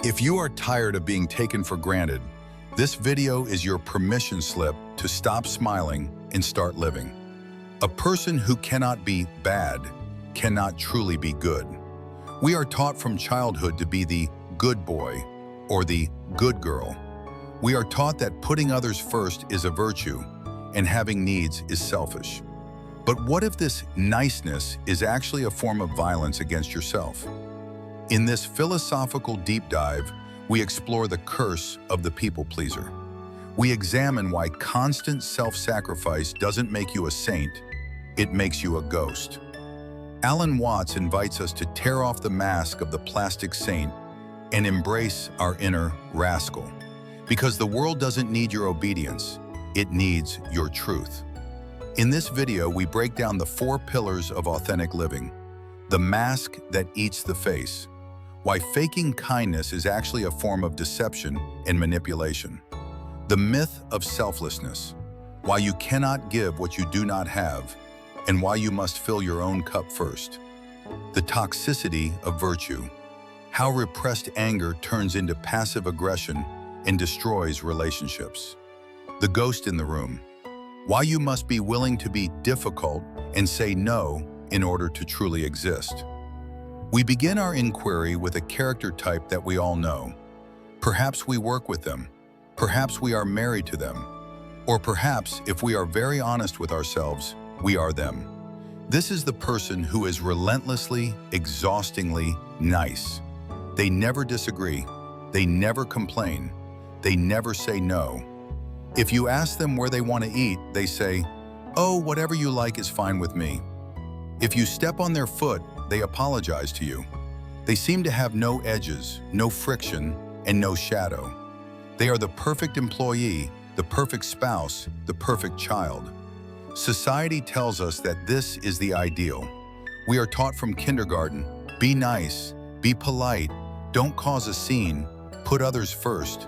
If you are tired of being taken for granted, this video is your permission slip to stop smiling and start living. A person who cannot be bad cannot truly be good. We are taught from childhood to be the good boy or the good girl. We are taught that putting others first is a virtue and having needs is selfish. But what if this niceness is actually a form of violence against yourself? In this philosophical deep dive, we explore the curse of the people pleaser. We examine why constant self-sacrifice doesn't make you a saint, it makes you a ghost. Alan Watts invites us to tear off the mask of the plastic saint and embrace our inner rascal. Because the world doesn't need your obedience, it needs your truth. In this video, we break down the 4 pillars of authentic living. The mask that eats the face. Why faking kindness is actually a form of deception and manipulation. The myth of selflessness. Why you cannot give what you do not have, and why you must fill your own cup first. The toxicity of virtue. How repressed anger turns into passive aggression and destroys relationships. The ghost in the room. Why you must be willing to be difficult and say no in order to truly exist. We begin our inquiry with a character type that we all know. Perhaps we work with them. Perhaps we are married to them. Or perhaps, if we are very honest with ourselves, we are them. This is the person who is relentlessly, exhaustingly nice. They never disagree. They never complain. They never say no. If you ask them where they want to eat, they say, "Oh, whatever you like is fine with me." If you step on their foot, they apologize to you. They seem to have no edges, no friction, and no shadow. They are the perfect employee, the perfect spouse, the perfect child. Society tells us that this is the ideal. We are taught from kindergarten, be nice, be polite, don't cause a scene, put others first.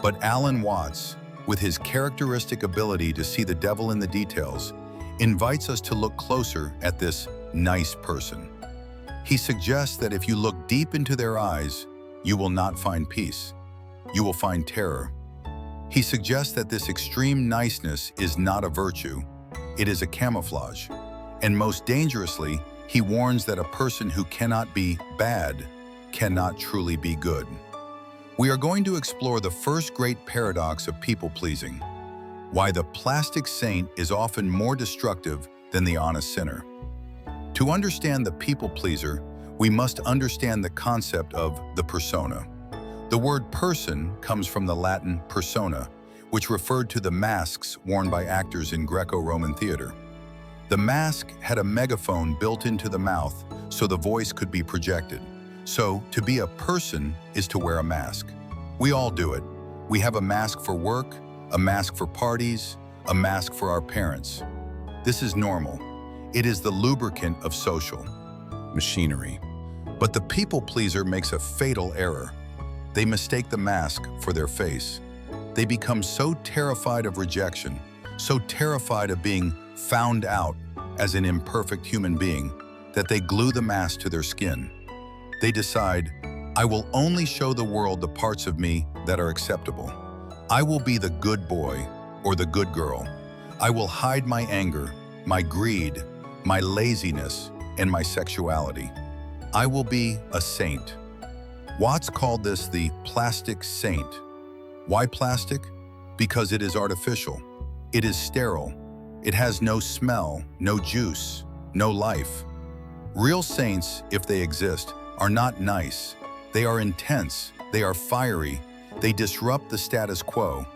But Alan Watts, with his characteristic ability to see the devil in the details, invites us to look closer at this nice person. He suggests that if you look deep into their eyes, you will not find peace. You will find terror. He suggests that this extreme niceness is not a virtue, it is a camouflage. And most dangerously, he warns that a person who cannot be bad cannot truly be good. We are going to explore the first great paradox of people-pleasing, why the plastic saint is often more destructive than the honest sinner. To understand the people-pleaser, we must understand the concept of the persona. The word person comes from the Latin persona, which referred to the masks worn by actors in Greco-Roman theater. The mask had a megaphone built into the mouth so the voice could be projected. So, to be a person is to wear a mask. We all do it. We have a mask for work, a mask for parties, a mask for our parents. This is normal. It is the lubricant of social machinery. But the people pleaser makes a fatal error. They mistake the mask for their face. They become so terrified of rejection, so terrified of being found out as an imperfect human being, that they glue the mask to their skin. They decide, I will only show the world the parts of me that are acceptable. I will be the good boy or the good girl. I will hide my anger, my greed, my laziness, and my sexuality. I will be a saint. Watts called this the plastic saint. Why plastic? Because it is artificial. It is sterile. It has no smell, no juice, no life. Real saints, if they exist, are not nice. They are intense. They are fiery. They disrupt the status quo.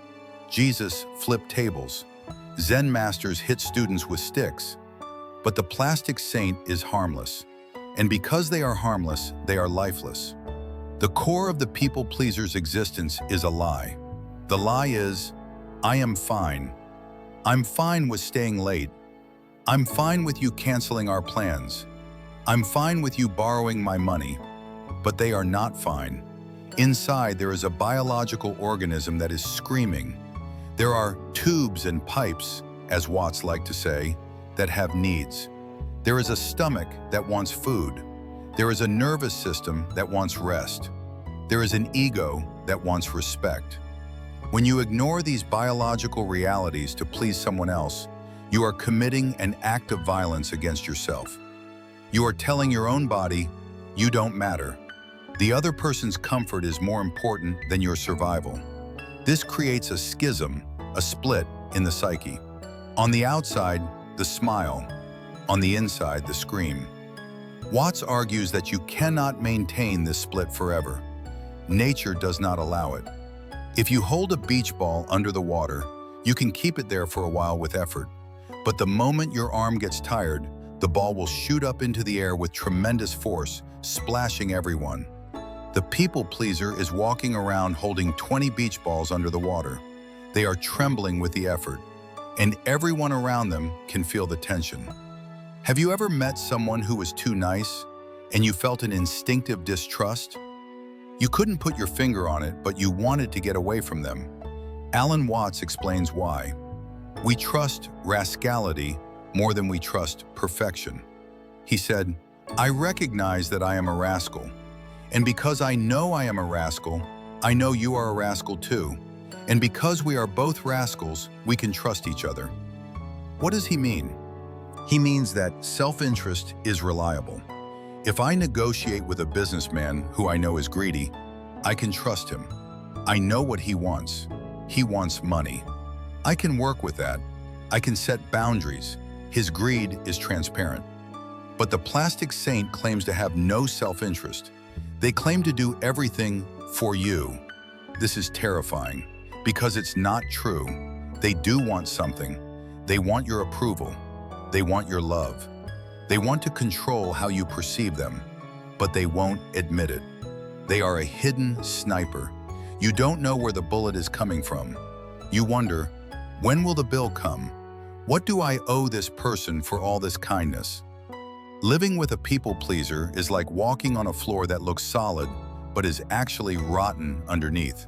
Jesus flipped tables. Zen masters hit students with sticks. But the plastic saint is harmless. And because they are harmless, they are lifeless. The core of the people pleaser's existence is a lie. The lie is, I am fine. I'm fine with staying late. I'm fine with you canceling our plans. I'm fine with you borrowing my money. But they are not fine. Inside, there is a biological organism that is screaming. There are tubes and pipes, as Watts liked to say, that have needs. There is a stomach that wants food. There is a nervous system that wants rest. There is an ego that wants respect. When you ignore these biological realities to please someone else, you are committing an act of violence against yourself. You are telling your own body, you don't matter. The other person's comfort is more important than your survival. This creates a schism, a split in the psyche. On the outside, the smile. On the inside, the scream. Watts argues that you cannot maintain this split forever. Nature does not allow it. If you hold a beach ball under the water, you can keep it there for a while with effort. But the moment your arm gets tired, the ball will shoot up into the air with tremendous force, splashing everyone. The people pleaser is walking around holding 20 beach balls under the water. They are trembling with the effort, and everyone around them can feel the tension. Have you ever met someone who was too nice, and you felt an instinctive distrust? You couldn't put your finger on it, but you wanted to get away from them. Alan Watts explains why. We trust rascality more than we trust perfection. He said, "I recognize that I am a rascal. And because I know I am a rascal, I know you are a rascal too. And because we are both rascals, we can trust each other." What does he mean? He means that self-interest is reliable. If I negotiate with a businessman who I know is greedy, I can trust him. I know what he wants. He wants money. I can work with that. I can set boundaries. His greed is transparent. But the plastic saint claims to have no self-interest. They claim to do everything for you. This is terrifying because it's not true. They do want something. They want your approval. They want your love. They want to control how you perceive them, but they won't admit it. They are a hidden sniper. You don't know where the bullet is coming from. You wonder, when will the bill come? What do I owe this person for all this kindness? Living with a people pleaser is like walking on a floor that looks solid, but is actually rotten underneath.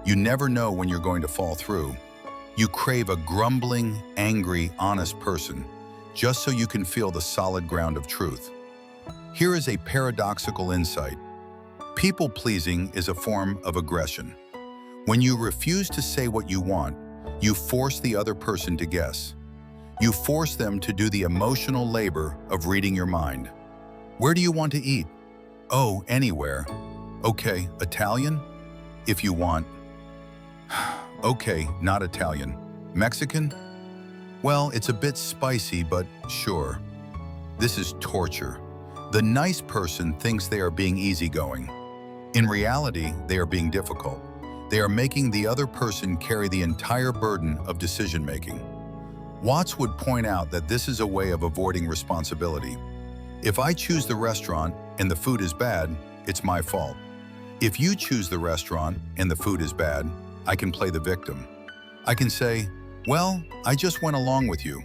You never know when you're going to fall through. You crave a grumbling, angry, honest person, just so you can feel the solid ground of truth. Here is a paradoxical insight. People-pleasing is a form of aggression. When you refuse to say what you want, you force the other person to guess. You force them to do the emotional labor of reading your mind. Where do you want to eat? Oh, anywhere. Okay, Italian? If you want. Okay, not Italian. Mexican? Well, it's a bit spicy, but sure. This is torture. The nice person thinks they are being easygoing. In reality, they are being difficult. They are making the other person carry the entire burden of decision-making. Watts would point out that this is a way of avoiding responsibility. If I choose the restaurant and the food is bad, it's my fault. If you choose the restaurant and the food is bad, I can play the victim. I can say, well, I just went along with you.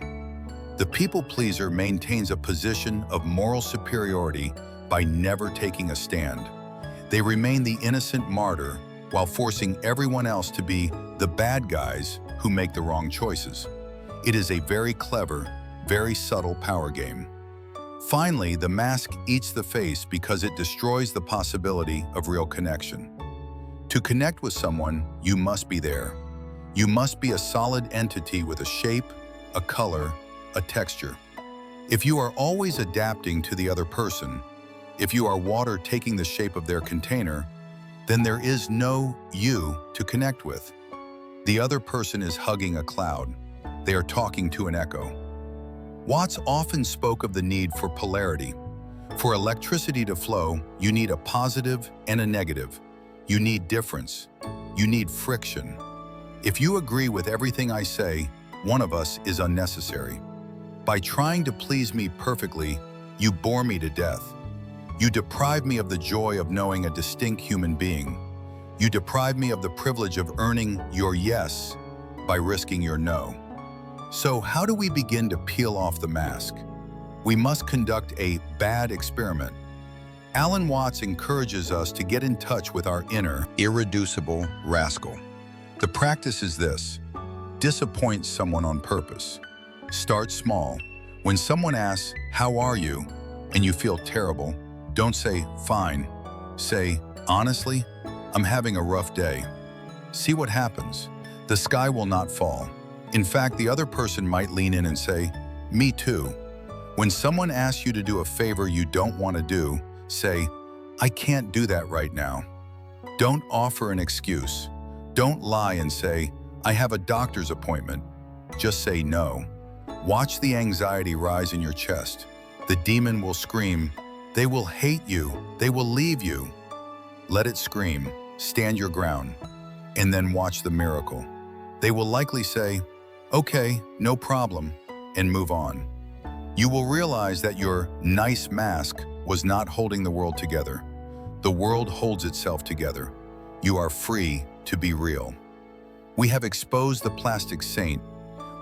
The people pleaser maintains a position of moral superiority by never taking a stand. They remain the innocent martyr while forcing everyone else to be the bad guys who make the wrong choices. It is a very clever, very subtle power game. Finally, the mask eats the face because it destroys the possibility of real connection. To connect with someone, you must be there. You must be a solid entity with a shape, a color, a texture. If you are always adapting to the other person, if you are water taking the shape of their container, then there is no you to connect with. The other person is hugging a cloud. They are talking to an echo. Watts often spoke of the need for polarity. For electricity to flow, you need a positive and a negative. You need difference. You need friction. If you agree with everything I say, one of us is unnecessary. By trying to please me perfectly, you bore me to death. You deprive me of the joy of knowing a distinct human being. You deprive me of the privilege of earning your yes by risking your no. So how do we begin to peel off the mask? We must conduct a bad experiment. Alan Watts encourages us to get in touch with our inner, irreducible rascal. The practice is this: disappoint someone on purpose. Start small. When someone asks, "How are you?" and you feel terrible, don't say, "Fine." Say, "Honestly, I'm having a rough day. See what happens. The sky will not fall. In fact, the other person might lean in and say, "Me too." When someone asks you to do a favor you don't want to do, say, "I can't do that right now." Don't offer an excuse. Don't lie and say, "I have a doctor's appointment." Just say no. Watch the anxiety rise in your chest. The demon will scream, "They will hate you. They will leave you." Let it scream. Stand your ground. And then watch the miracle. They will likely say, "Okay, no problem," and move on. You will realize that your nice mask was not holding the world together. The world holds itself together. You are free to be real. We have exposed the plastic saint.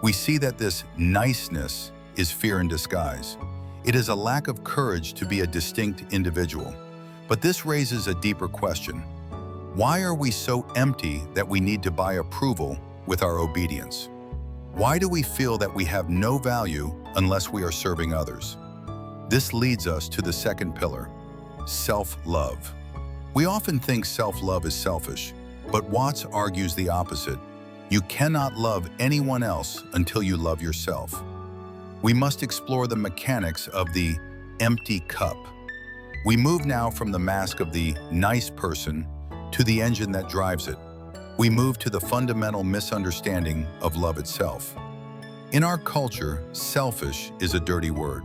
We see that this niceness is fear in disguise. It is a lack of courage to be a distinct individual. But this raises a deeper question. Why are we so empty that we need to buy approval with our obedience? Why do we feel that we have no value unless we are serving others? This leads us to the second pillar, self-love. We often think self-love is selfish, but Watts argues the opposite. You cannot love anyone else until you love yourself. We must explore the mechanics of the empty cup. We move now from the mask of the nice person to the engine that drives it. We move to the fundamental misunderstanding of love itself. In our culture, selfish is a dirty word.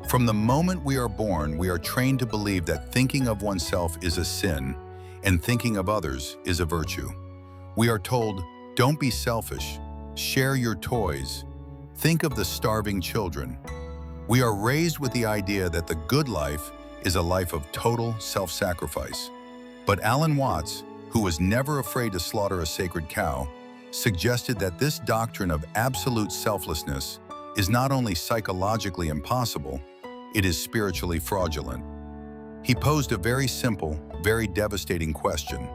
From the moment we are born, we are trained to believe that thinking of oneself is a sin and thinking of others is a virtue. We are told, "Don't be selfish, share your toys, think of the starving children." We are raised with the idea that the good life is a life of total self-sacrifice. But Alan Watts, who was never afraid to slaughter a sacred cow, suggested that this doctrine of absolute selflessness is not only psychologically impossible, it is spiritually fraudulent. He posed a very simple, very devastating question.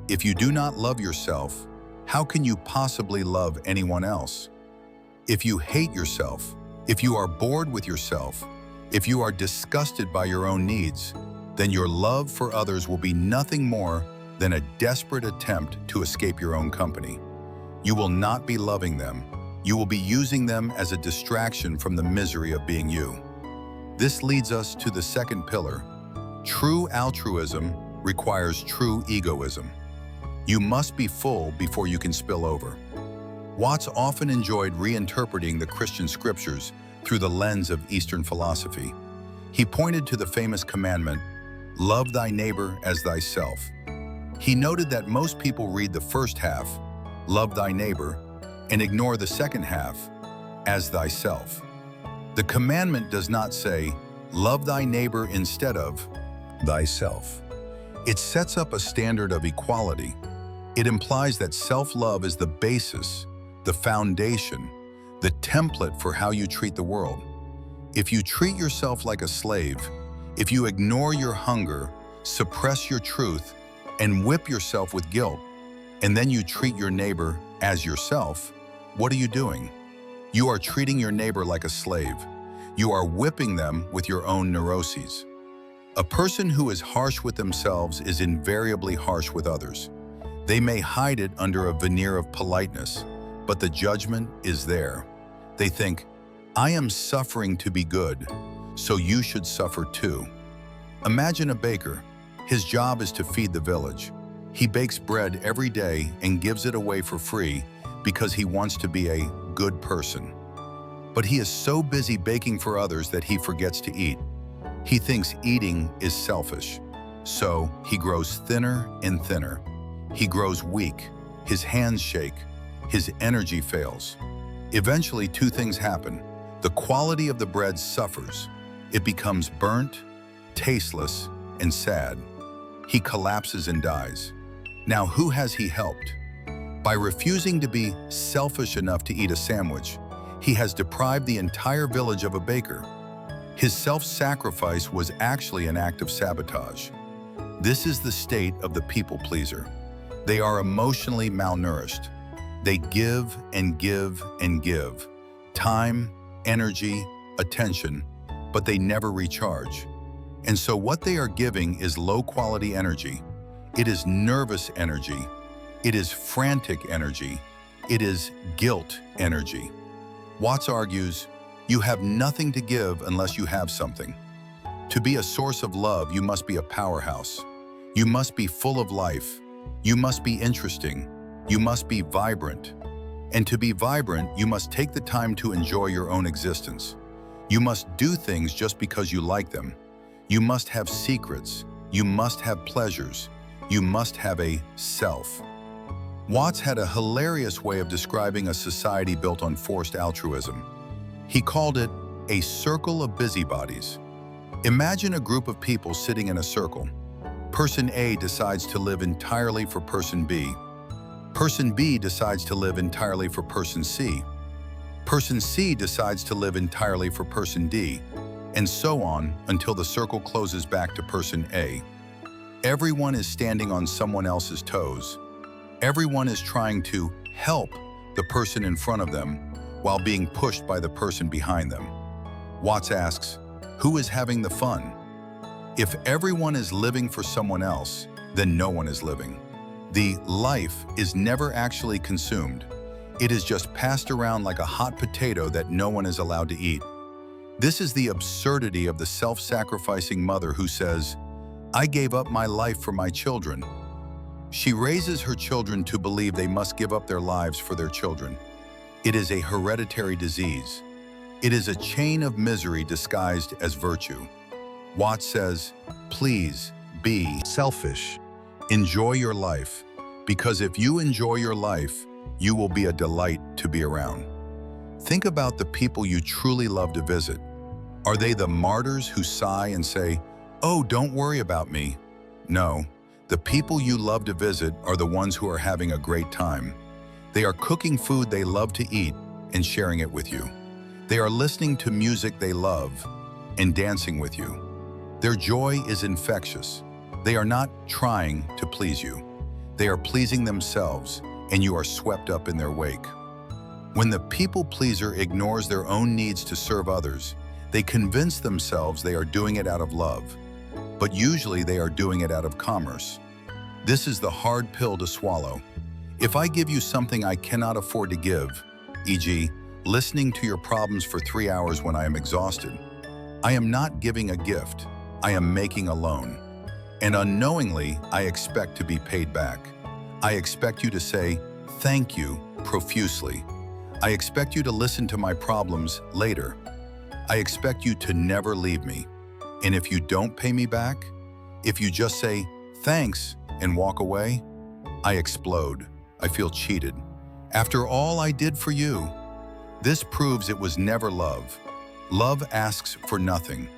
If you do not love yourself, how can you possibly love anyone else? If you hate yourself, if you are bored with yourself, if you are disgusted by your own needs, then your love for others will be nothing more than a desperate attempt to escape your own company. You will not be loving them. You will be using them as a distraction from the misery of being you. This leads us to the second pillar. True altruism requires true egoism. You must be full before you can spill over. Watts often enjoyed reinterpreting the Christian scriptures through the lens of Eastern philosophy. He pointed to the famous commandment, "Love thy neighbor as thyself." He noted that most people read the first half, "Love thy neighbor," and ignore the second half, "as thyself." The commandment does not say, "Love thy neighbor instead of thyself." It sets up a standard of equality. It implies that self-love is the basis, the foundation, the template for how you treat the world. If you treat yourself like a slave, if you ignore your hunger, suppress your truth, and whip yourself with guilt, and then you treat your neighbor as yourself, what are you doing? You are treating your neighbor like a slave. You are whipping them with your own neuroses. A person who is harsh with themselves is invariably harsh with others. They may hide it under a veneer of politeness, but the judgment is there. They think, "I am suffering to be good, so you should suffer too." Imagine a baker. His job is to feed the village. He bakes bread every day and gives it away for free because he wants to be a good person. But he is so busy baking for others that he forgets to eat. He thinks eating is selfish. So he grows thinner and thinner. He grows weak. His hands shake. His energy fails. Eventually, two things happen. The quality of the bread suffers. It becomes burnt, tasteless, and sad. He collapses and dies. Now, who has he helped? By refusing to be selfish enough to eat a sandwich, he has deprived the entire village of a baker. His self-sacrifice was actually an act of sabotage. This is the state of the people pleaser. They are emotionally malnourished. They give and give and give. Time, energy, attention, but they never recharge. And so what they are giving is low-quality energy. It is nervous energy. It is frantic energy. It is guilt energy. Watts argues, you have nothing to give unless you have something. To be a source of love, you must be a powerhouse. You must be full of life. You must be interesting. You must be vibrant. And to be vibrant, you must take the time to enjoy your own existence. You must do things just because you like them. You must have secrets. You must have pleasures. You must have a self. Watts had a hilarious way of describing a society built on forced altruism. He called it a circle of busybodies. Imagine a group of people sitting in a circle. Person A decides to live entirely for person B. Person B decides to live entirely for person C. Person C decides to live entirely for person D, and so on until the circle closes back to person A. Everyone is standing on someone else's toes. Everyone is trying to help the person in front of them while being pushed by the person behind them. Watts asks, who is having the fun? If everyone is living for someone else, then no one is living. The life is never actually consumed. It is just passed around like a hot potato that no one is allowed to eat. This is the absurdity of the self-sacrificing mother who says, I gave up my life for my children. She raises her children to believe they must give up their lives for their children. It is a hereditary disease. It is a chain of misery disguised as virtue. Watts says, please be selfish. Enjoy your life, because if you enjoy your life, you will be a delight to be around. Think about the people you truly love to visit. Are they the martyrs who sigh and say, oh, don't worry about me? No. The people you love to visit are the ones who are having a great time. They are cooking food they love to eat and sharing it with you. They are listening to music they love and dancing with you. Their joy is infectious. They are not trying to please you. They are pleasing themselves, and you are swept up in their wake. When the people pleaser ignores their own needs to serve others, they convince themselves they are doing it out of love. But usually they are doing it out of commerce. This is the hard pill to swallow. If I give you something I cannot afford to give, e.g., listening to your problems for 3 hours when I am exhausted, I am not giving a gift, I am making a loan. And unknowingly, I expect to be paid back. I expect you to say, thank you, profusely. I expect you to listen to my problems later. I expect you to never leave me. And if you don't pay me back, if you just say, thanks, and walk away, I explode. I feel cheated. After all I did for you, this proves it was never love. Love asks for nothing.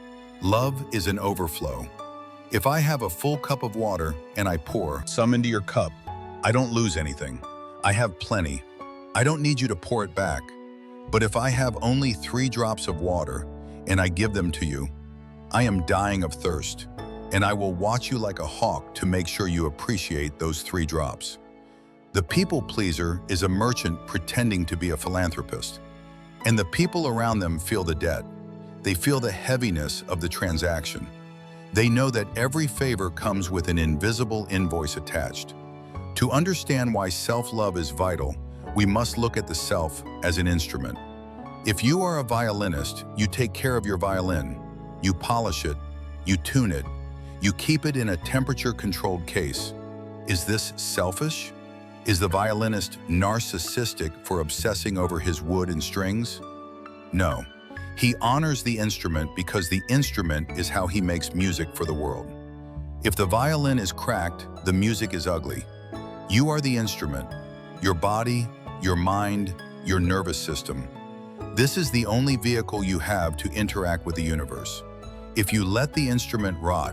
Love is an overflow. If I have a full cup of water and I pour some into your cup, I don't lose anything. I have plenty. I don't need you to pour it back. But if I have only 3 drops of water and I give them to you, I am dying of thirst, and I will watch you like a hawk to make sure you appreciate those 3 drops. The people pleaser is a merchant pretending to be a philanthropist, and the people around them feel the debt. They feel the heaviness of the transaction. They know that every favor comes with an invisible invoice attached. To understand why self-love is vital, we must look at the self as an instrument. If you are a violinist, you take care of your violin. You polish it, you tune it, you keep it in a temperature-controlled case. Is this selfish? Is the violinist narcissistic for obsessing over his wood and strings? No. He honors the instrument because the instrument is how he makes music for the world. If the violin is cracked, the music is ugly. You are the instrument, your body, your mind, your nervous system. This is the only vehicle you have to interact with the universe. If you let the instrument rot,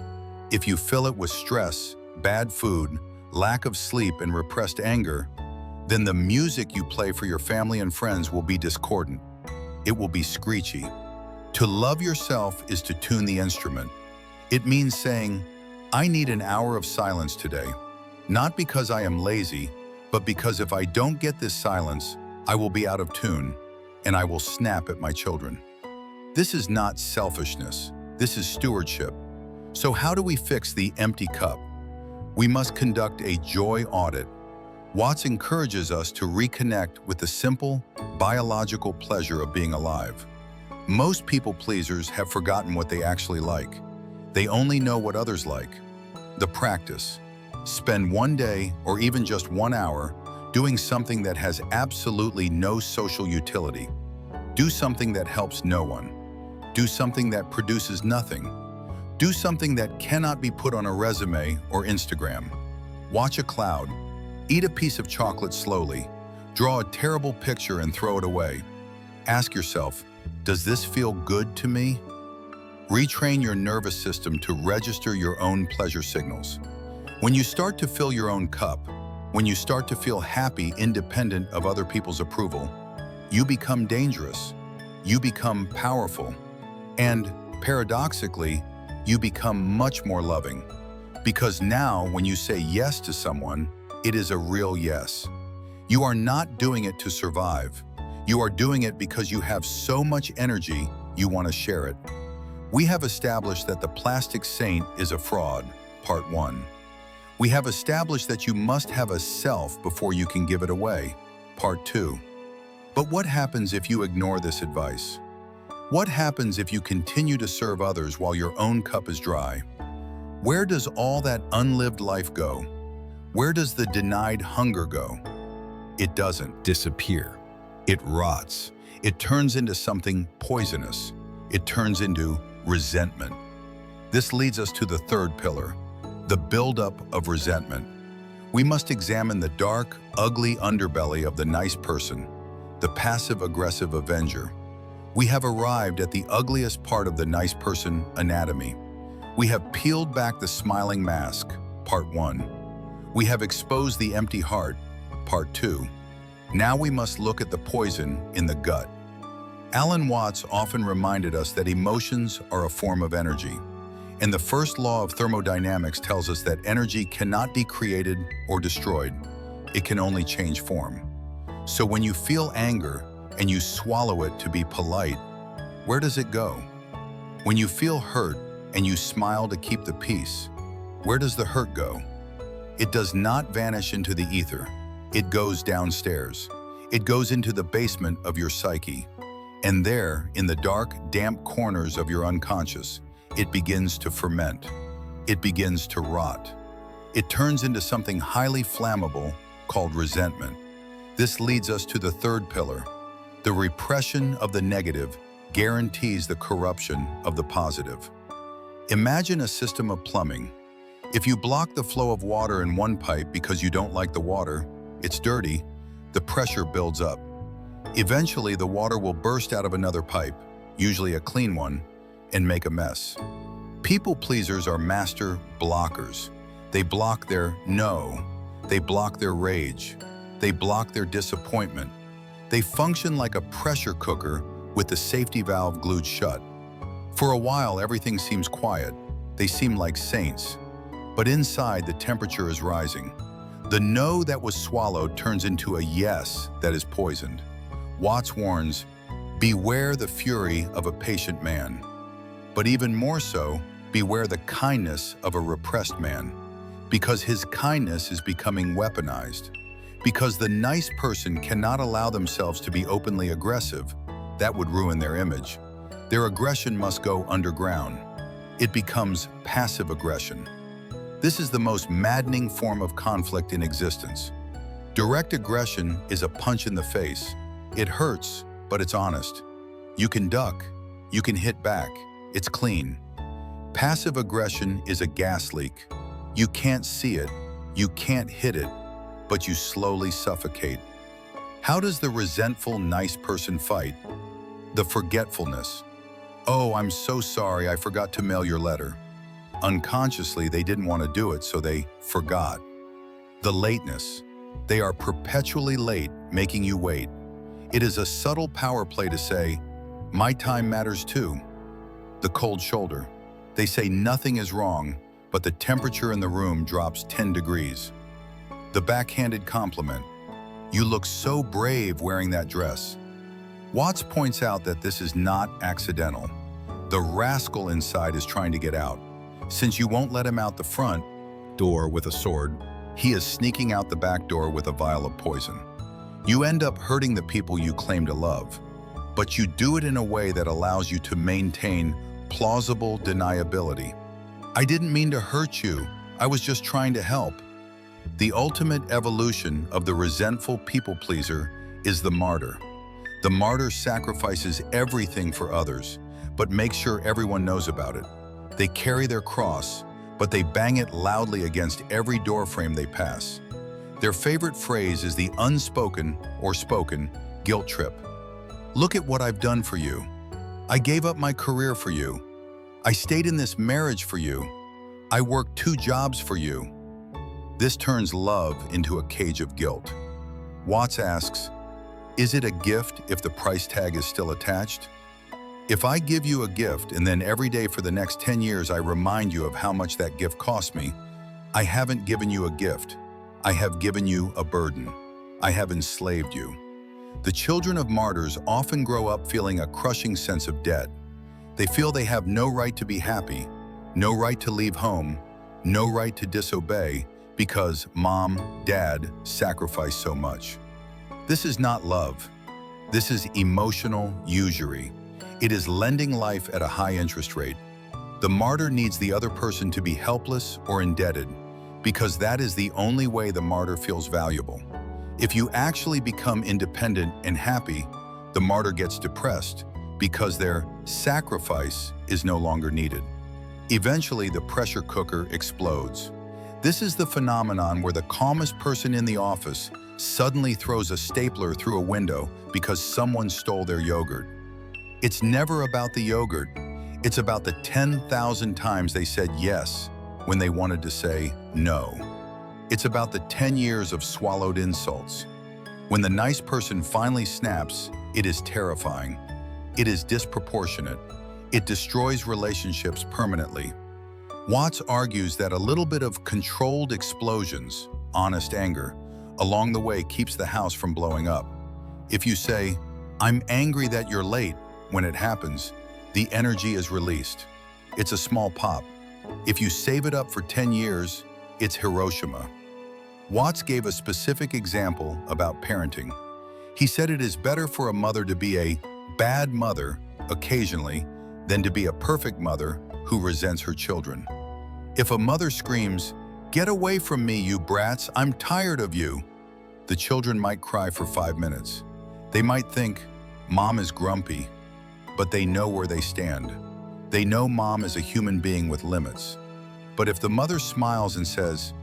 if you fill it with stress, bad food, lack of sleep, and repressed anger, then the music you play for your family and friends will be discordant. It will be screechy. To love yourself is to tune the instrument. It means saying, I need an hour of silence today, not because I am lazy, but because if I don't get this silence, I will be out of tune, and I will snap at my children. This is not selfishness. This is stewardship. So how do we fix the empty cup? We must conduct a joy audit. Watts encourages us to reconnect with the simple, biological pleasure of being alive. Most people pleasers have forgotten what they actually like. They only know what others like. The practice. Spend one day or even just 1 hour doing something that has absolutely no social utility. Do something that helps no one. Do something that produces nothing. Do something that cannot be put on a resume or Instagram. Watch a cloud. Eat a piece of chocolate slowly. Draw a terrible picture and throw it away. Ask yourself, does this feel good to me? Retrain your nervous system to register your own pleasure signals. When you start to fill your own cup, when you start to feel happy independent of other people's approval, you become dangerous, you become powerful, and paradoxically, you become much more loving. Because now, when you say yes to someone, it is a real yes. You are not doing it to survive. You are doing it because you have so much energy you want to share it. We have established that the plastic saint is a fraud, part 1. We have established that you must have a self before you can give it away, part 2. But what happens if you ignore this advice? What happens if you continue to serve others while your own cup is dry? Where does all that unlived life go? Where does the denied hunger go? It doesn't disappear. It rots. It turns into something poisonous. It turns into resentment. This leads us to the third pillar, the buildup of resentment. We must examine the dark, ugly underbelly of the nice person, the passive-aggressive avenger. We have arrived at the ugliest part of the nice person anatomy. We have peeled back the smiling mask, part 1. We have exposed the empty heart, part 2. Now we must look at the poison in the gut. Alan Watts often reminded us that emotions are a form of energy. And the first law of thermodynamics tells us that energy cannot be created or destroyed. It can only change form. So when you feel anger and you swallow it to be polite, where does it go? When you feel hurt and you smile to keep the peace, where does the hurt go? It does not vanish into the ether. It goes downstairs. It goes into the basement of your psyche. And there, in the dark, damp corners of your unconscious, it begins to ferment. It begins to rot. It turns into something highly flammable called resentment. This leads us to the third pillar. The repression of the negative guarantees the corruption of the positive. Imagine a system of plumbing. If you block the flow of water in one pipe because you don't like the water, it's dirty, the pressure builds up. Eventually, the water will burst out of another pipe, usually a clean one, and make a mess. People pleasers are master blockers. They block their no. They block their rage. They block their disappointment. They function like a pressure cooker with the safety valve glued shut. For a while, everything seems quiet. They seem like saints. But inside, the temperature is rising. The no that was swallowed turns into a yes that is poisoned. Watts warns, beware the fury of a patient man. But even more so, beware the kindness of a repressed man, because his kindness is becoming weaponized. Because the nice person cannot allow themselves to be openly aggressive, that would ruin their image. Their aggression must go underground. It becomes passive aggression. This is the most maddening form of conflict in existence. Direct aggression is a punch in the face. It hurts, but it's honest. You can duck, you can hit back, it's clean. Passive aggression is a gas leak. You can't see it, you can't hit it, but you slowly suffocate. How does the resentful, nice person fight? The forgetfulness. Oh, I'm so sorry, I forgot to mail your letter. Unconsciously, they didn't want to do it, so they forgot. The lateness. They are perpetually late, making you wait. It is a subtle power play to say, my time matters too. The cold shoulder. They say nothing is wrong, but the temperature in the room drops 10 degrees. The backhanded compliment. You look so brave wearing that dress. Watts points out that this is not accidental. The rascal inside is trying to get out. Since you won't let him out the front, door with a sword, he is sneaking out the back door with a vial of poison. You end up hurting the people you claim to love, but you do it in a way that allows you to maintain plausible deniability. I didn't mean to hurt you, I was just trying to help. The ultimate evolution of the resentful people pleaser is the martyr. The martyr sacrifices everything for others, but makes sure everyone knows about it. They carry their cross, but they bang it loudly against every doorframe they pass. Their favorite phrase is the unspoken or spoken guilt trip. Look at what I've done for you. I gave up my career for you. I stayed in this marriage for you. I worked 2 jobs for you. This turns love into a cage of guilt. Watts asks, is it a gift if the price tag is still attached? If I give you a gift and then every day for the next 10 years I remind you of how much that gift cost me, I haven't given you a gift. I have given you a burden. I have enslaved you. The children of martyrs often grow up feeling a crushing sense of debt. They feel they have no right to be happy, no right to leave home, no right to disobey because mom, dad sacrificed so much. This is not love. This is emotional usury. It is lending life at a high interest rate. The martyr needs the other person to be helpless or indebted because that is the only way the martyr feels valuable. If you actually become independent and happy, the martyr gets depressed because their sacrifice is no longer needed. Eventually, the pressure cooker explodes. This is the phenomenon where the calmest person in the office suddenly throws a stapler through a window because someone stole their yogurt. It's never about the yogurt. It's about the 10,000 times they said yes when they wanted to say no. It's about the 10 years of swallowed insults. When the nice person finally snaps, it is terrifying. It is disproportionate. It destroys relationships permanently. Watts argues that a little bit of controlled explosions, honest anger, along the way keeps the house from blowing up. If you say, I'm angry that you're late, when it happens, the energy is released. It's a small pop. If you save it up for 10 years, it's Hiroshima. Watts gave a specific example about parenting. He said it is better for a mother to be a bad mother occasionally than to be a perfect mother who resents her children. If a mother screams, "Get away from me, you brats, I'm tired of you," the children might cry for 5 minutes. They might think, Mom is grumpy, but they know where they stand. They know Mom is a human being with limits. But if the mother smiles and says,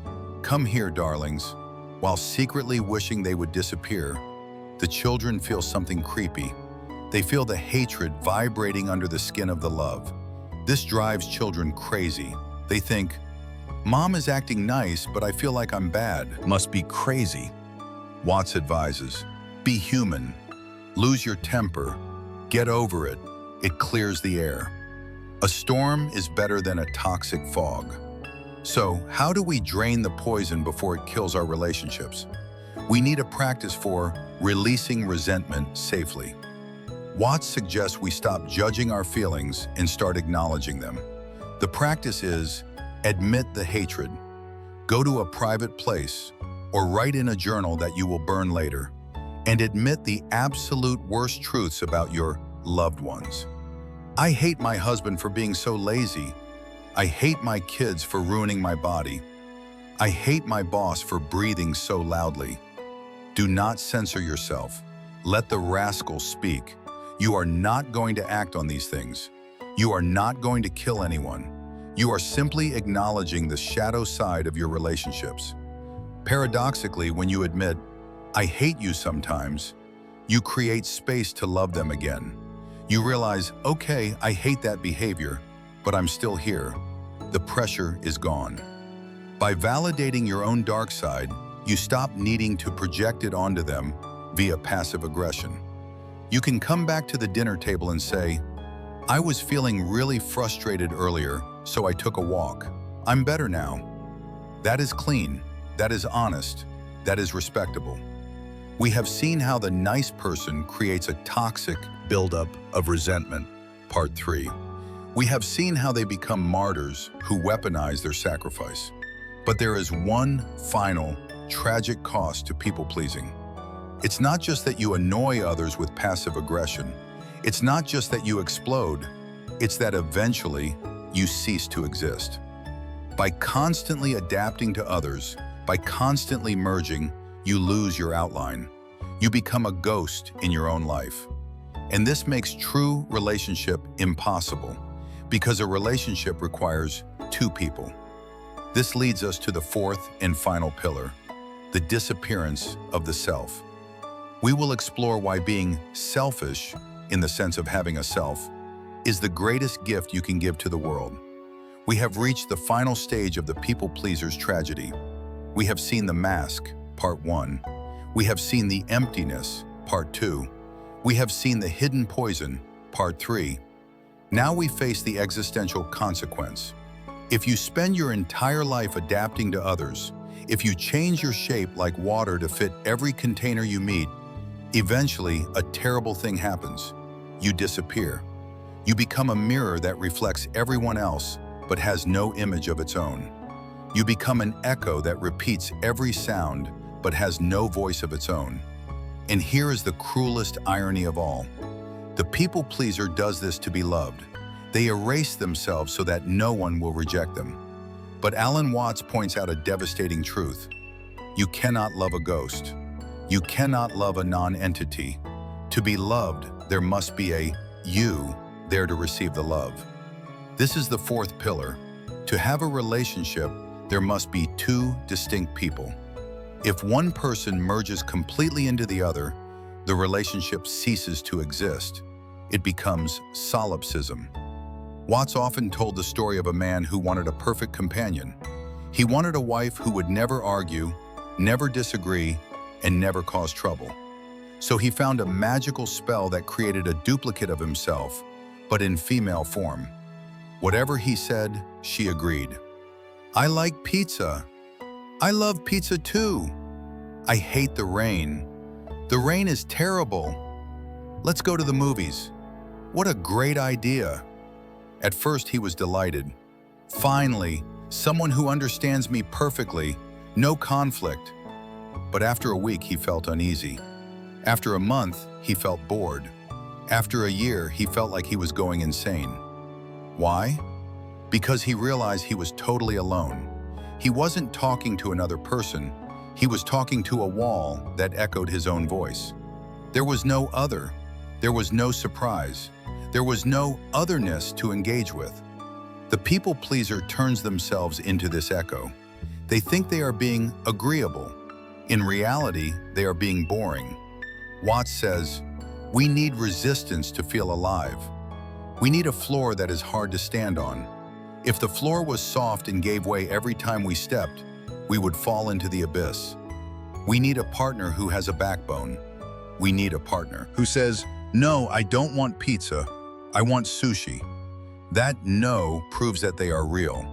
"Come here, darlings," while secretly wishing they would disappear, the children feel something creepy. They feel the hatred vibrating under the skin of the love. This drives children crazy. They think, Mom is acting nice, but I feel like I'm bad. Must be crazy. Watts advises, be human. Lose your temper. Get over it. It clears the air. A storm is better than a toxic fog. So, how do we drain the poison before it kills our relationships? We need a practice for releasing resentment safely. Watts suggests we stop judging our feelings and start acknowledging them. The practice is admit the hatred. Go to a private place or write in a journal that you will burn later and admit the absolute worst truths about your loved ones. I hate my husband for being so lazy. I hate my kids for ruining my body. I hate my boss for breathing so loudly. Do not censor yourself. Let the rascal speak. You are not going to act on these things. You are not going to kill anyone. You are simply acknowledging the shadow side of your relationships. Paradoxically, when you admit, I hate you sometimes, you create space to love them again. You realize, okay, I hate that behavior, but I'm still here. The pressure is gone. By validating your own dark side, you stop needing to project it onto them via passive aggression. You can come back to the dinner table and say, I was feeling really frustrated earlier, so I took a walk. I'm better now. That is clean. That is honest. That is respectable. We have seen how the nice person creates a toxic buildup of resentment. Part 3. We have seen how they become martyrs who weaponize their sacrifice. But there is one final, tragic cost to people-pleasing. It's not just that you annoy others with passive aggression. It's not just that you explode. It's that eventually you cease to exist. By constantly adapting to others, by constantly merging, you lose your outline. You become a ghost in your own life. And this makes true relationship impossible, because a relationship requires two people. This leads us to the fourth and final pillar, the disappearance of the self. We will explore why being selfish, in the sense of having a self, is the greatest gift you can give to the world. We have reached the final stage of the people-pleaser's tragedy. We have seen the mask, part 1. We have seen the emptiness, part 2. We have seen the hidden poison, part 3. Now we face the existential consequence. If you spend your entire life adapting to others, if you change your shape like water to fit every container you meet, eventually a terrible thing happens. You disappear. You become a mirror that reflects everyone else but has no image of its own. You become an echo that repeats every sound but has no voice of its own. And here is the cruelest irony of all. The people-pleaser does this to be loved. They erase themselves so that no one will reject them. But Alan Watts points out a devastating truth. You cannot love a ghost. You cannot love a non-entity. To be loved, there must be a you there to receive the love. This is the fourth pillar. To have a relationship, there must be two distinct people. If one person merges completely into the other, the relationship ceases to exist. It becomes solipsism. Watts often told the story of a man who wanted a perfect companion. He wanted a wife who would never argue, never disagree, and never cause trouble. So he found a magical spell that created a duplicate of himself, but in female form. Whatever he said, she agreed. I like pizza. I love pizza too. I hate the rain. The rain is terrible. Let's go to the movies. What a great idea. At first he was delighted. Finally, someone who understands me perfectly, no conflict. But after a week he felt uneasy. After a month, he felt bored. After a year, he felt like he was going insane. Why? Because he realized he was totally alone. He wasn't talking to another person. He was talking to a wall that echoed his own voice. There was no other. There was no surprise. There was no otherness to engage with. The people-pleaser turns themselves into this echo. They think they are being agreeable. In reality, they are being boring. Watts says, we need resistance to feel alive. We need a floor that is hard to stand on. If the floor was soft and gave way every time we stepped, we would fall into the abyss. We need a partner who has a backbone. We need a partner who says, no, I don't want pizza. I want sushi. That no proves that they are real.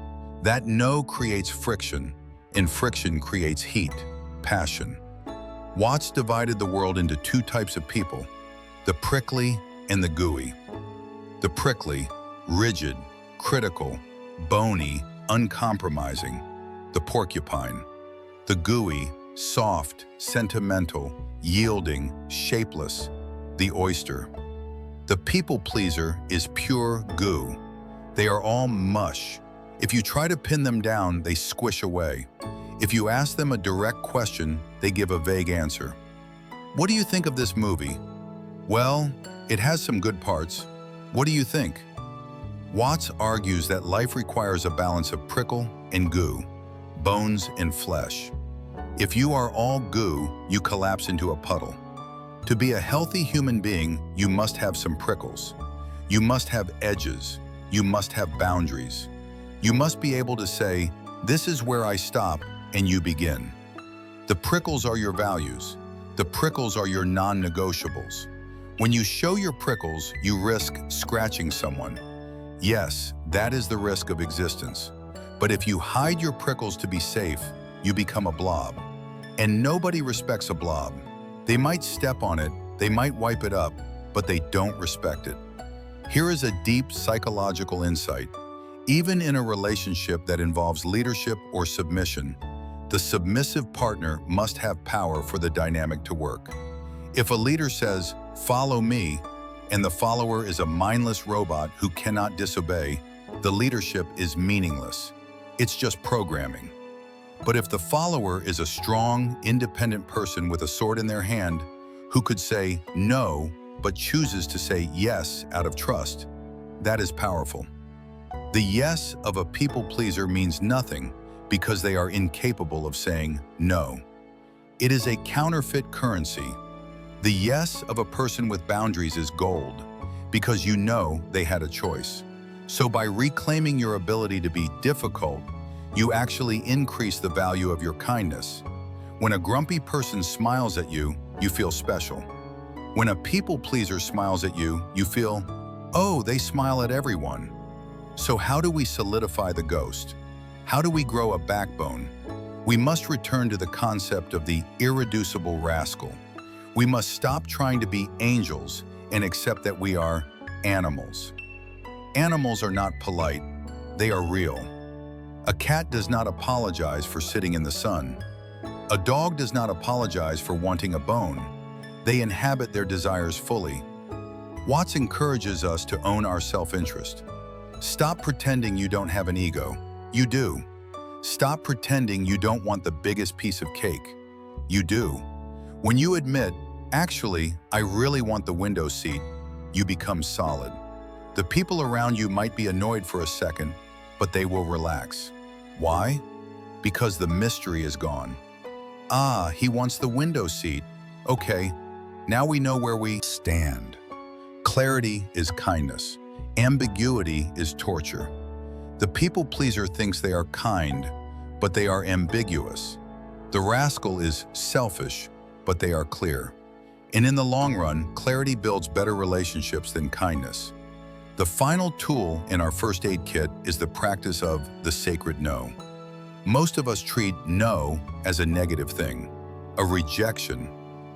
That no creates friction, and friction creates heat, passion. Watts divided the world into two types of people, the prickly and the gooey. The prickly, rigid, critical, bony, uncompromising. The porcupine. The gooey, soft, sentimental, yielding, shapeless. The oyster. The people-pleaser is pure goo. They are all mush. If you try to pin them down, they squish away. If you ask them a direct question, they give a vague answer. What do you think of this movie? Well, it has some good parts. What do you think? Watts argues that life requires a balance of prickle and goo, bones and flesh. If you are all goo, you collapse into a puddle. To be a healthy human being, you must have some prickles. You must have edges. You must have boundaries. You must be able to say, this is where I stop and you begin. The prickles are your values. The prickles are your non-negotiables. When you show your prickles, you risk scratching someone. Yes, that is the risk of existence. But if you hide your prickles to be safe, you become a blob. And nobody respects a blob. They might step on it, they might wipe it up, but they don't respect it. Here is a deep psychological insight. Even in a relationship that involves leadership or submission, the submissive partner must have power for the dynamic to work. If a leader says, "Follow me," and the follower is a mindless robot who cannot disobey, the leadership is meaningless. It's just programming. But if the follower is a strong, independent person with a sword in their hand who could say no, but chooses to say yes out of trust, that is powerful. The yes of a people pleaser means nothing because they are incapable of saying no. It is a counterfeit currency. The yes of a person with boundaries is gold because you know they had a choice. So by reclaiming your ability to be difficult, you actually increase the value of your kindness. When a grumpy person smiles at you, you feel special. When a people pleaser smiles at you, you feel, oh, they smile at everyone. So how do we solidify the ghost? How do we grow a backbone? We must return to the concept of the irreducible rascal. We must stop trying to be angels and accept that we are animals. Animals are not polite, they are real. A cat does not apologize for sitting in the sun. A dog does not apologize for wanting a bone. They inhabit their desires fully. Watts encourages us to own our self-interest. Stop pretending you don't have an ego. You do. Stop pretending you don't want the biggest piece of cake. You do. When you admit, actually, I really want the window seat, you become solid. The people around you might be annoyed for a second, but they will relax. Why? Because the mystery is gone. Ah, he wants the window seat. Okay, now we know where we stand. Clarity is kindness. Ambiguity is torture. The people pleaser thinks they are kind, but they are ambiguous. The rascal is selfish, but they are clear. And in the long run, clarity builds better relationships than kindness. The final tool in our first aid kit is the practice of the sacred no. Most of us treat no as a negative thing, a rejection,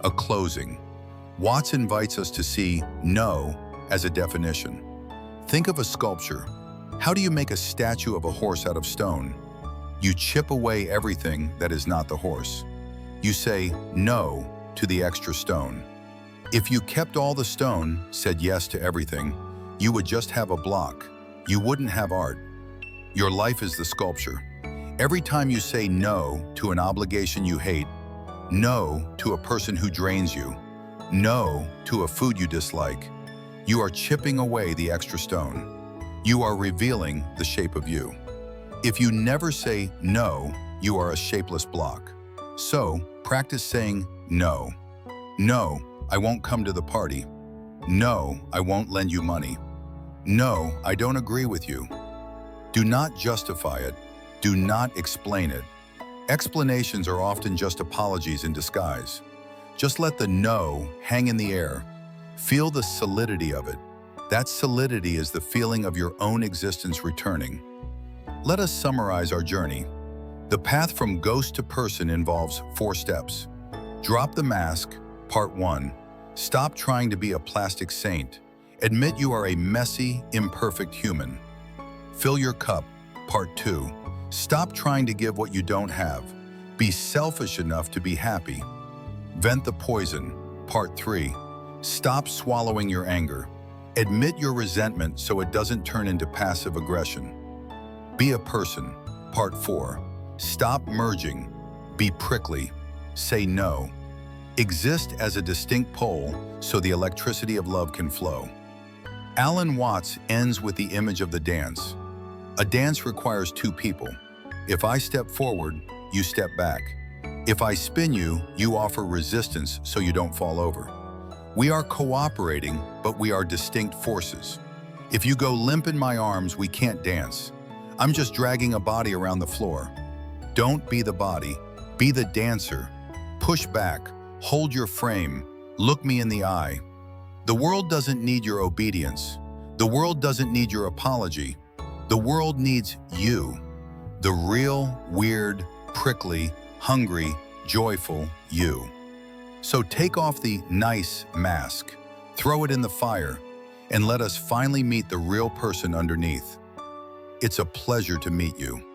a closing. Watts invites us to see no as a definition. Think of a sculpture. How do you make a statue of a horse out of stone? You chip away everything that is not the horse. You say no to the extra stone. If you kept all the stone, said yes to everything, you would just have a block. You wouldn't have art. Your life is the sculpture. Every time you say no to an obligation you hate, no to a person who drains you, no to a food you dislike, you are chipping away the extra stone. You are revealing the shape of you. If you never say no, you are a shapeless block. So, practice saying no. No, I won't come to the party. No, I won't lend you money. No, I don't agree with you. Do not justify it. Do not explain it. Explanations are often just apologies in disguise. Just let the no hang in the air. Feel the solidity of it. That solidity is the feeling of your own existence returning. Let us summarize our journey. The path from ghost to person involves 4 steps. Drop the mask, part 1. Stop trying to be a plastic saint. Admit you are a messy, imperfect human. Fill your cup, part 2. Stop trying to give what you don't have. Be selfish enough to be happy. Vent the poison, part 3. Stop swallowing your anger. Admit your resentment so it doesn't turn into passive aggression. Be a person, part 4. Stop merging. Be prickly. Say no. Exist as a distinct pole so the electricity of love can flow. Alan Watts ends with the image of the dance. A dance requires 2 people. If I step forward, you step back. If I spin you, you offer resistance so you don't fall over. We are cooperating, but we are distinct forces. If you go limp in my arms, we can't dance. I'm just dragging a body around the floor. Don't be the body, be the dancer. Push back, hold your frame, look me in the eye. The world doesn't need your obedience. The world doesn't need your apology. The world needs you. The real, weird, prickly, hungry, joyful you. So take off the nice mask, throw it in the fire, and let us finally meet the real person underneath. It's a pleasure to meet you.